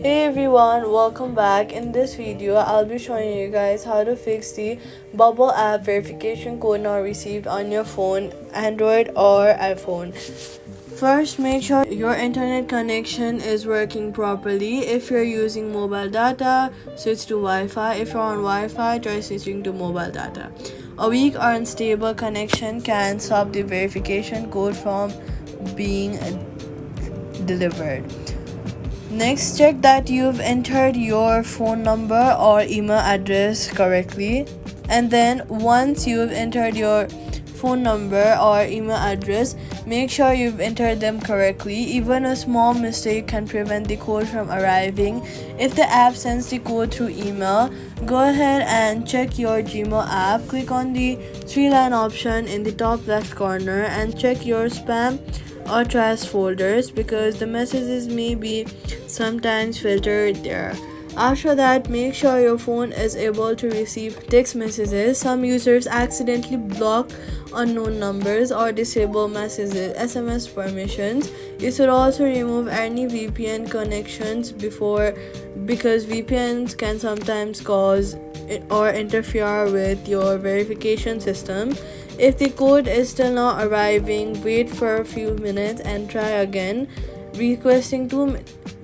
Hey everyone, welcome back. In this video, I'll be showing you guys how to fix the Bumble app verification code not received on your phone, Android or iPhone. First, make sure your internet connection is working properly. If you're using mobile data, switch to Wi-Fi. If you're on Wi-Fi, try switching to mobile data. A weak or unstable connection can stop the verification code from being delivered. Next, check that you've entered your phone number or email address correctly. And then, once you've entered your phone number or email address, make sure you've entered them correctly. Even a small mistake can prevent the code from arriving. If the app sends the code through email, go ahead and check your Gmail app. Click on the three-line option in the top left corner and check your spam or trash folders because the messages may be sometimes filtered there. After that, make sure your phone is able to receive text messages. Some users accidentally block unknown numbers or disable messages, SMS permissions. You should also remove any VPN connections because VPNs can sometimes cause or interfere with your verification system. If the code is still not arriving, wait for a few minutes and try again.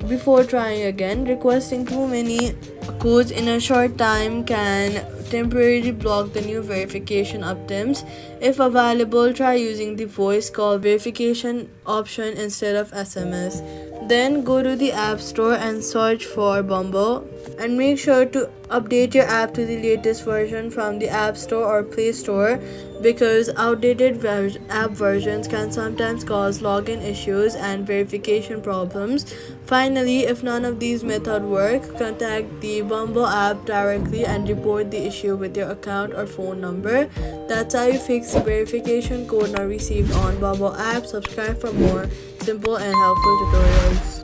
Before trying again, requesting too many codes in a short time can temporarily block the new verification attempts. If available, try using the voice call verification option instead of SMS. Then go to the App Store and search for Bumble and make sure to update your app to the latest version from the App Store or Play Store because outdated app versions can sometimes cause login issues and verification problems. Finally, if none of these methods work, contact the Bumble app directly and report the issue with your account or phone number. That's how you fix the verification code not received on Bumble app. Subscribe for more simple and helpful tutorials.